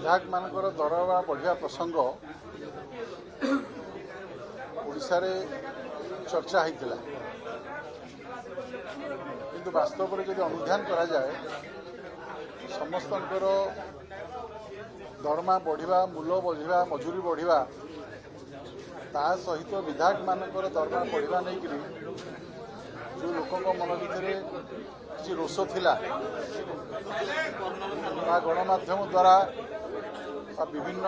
विधायक मानकर दरमाहा बढ़िया प्रसंग ओडिशा रे चर्चा होता किंतु वास्तव में जब अनुधान करा जाए समस्त दरमा बढ़िया मूल्य बढ़िया मजूरी बढ़िया ता सहित विधायक मानकर दरमा बढ़िया नहीं जो लोकों मन भर किसी रोष थिला गणमाध्यम द्वारा विभिन्न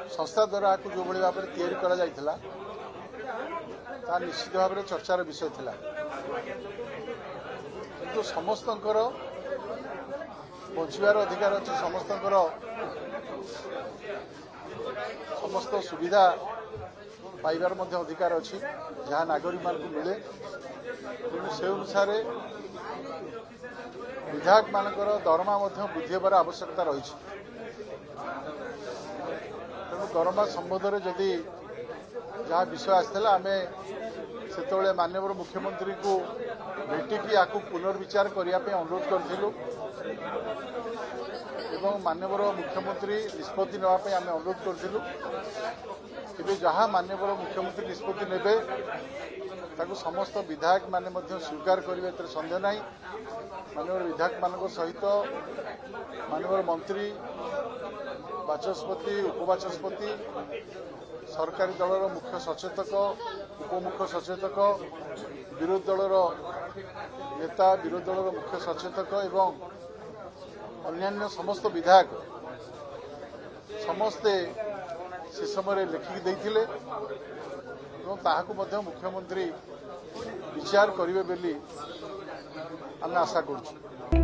संस्था द्वारा जो भाई भाव में तैयारी करा जाइथिला ता निश्चित भाव में चर्चार विषय थिला किंतु समस्त बचार अधिकार अच्छे समस्त सुविधा पाइबार मध्य अधिकार अच्छी जहाँ नागरिक मान मिले तेणु से अनुसार विधायक मानकर दरमा वृद्धि होबार आवश्यकता रही तेणु दरमा संबंध में जदि जहाँ विषय आसाला आम से माननीय मुख्यमंत्री को भेटिकी या पुनर्विचार करने अनुरोध करूँ एवं माननीय मुख्यमंत्री निष्पत्ति नापी आम अनुरोध करूँ कि जहाँ माननीय मुख्यमंत्री निष्पत्ति नेबे ताकू समस्त विधायक माने स्वीकार करेंगे एत सन्देह ना माननीय विधायक मान सहित माननीय मंत्री बाचस्पति उपबाचस्पति सरकारी दलर मुख्य सचेतक उपमुख्य सचेतक विरोधी दलर नेता विरोधी दलर मुख्य सचेतक एवं अन्यान्य समस्त विधायक समस्ते से समय लिखिकी देथिले एवं ताहाकू मध्य मुख्यमंत्री विचार करिवे बेली आमे आशा करूछु।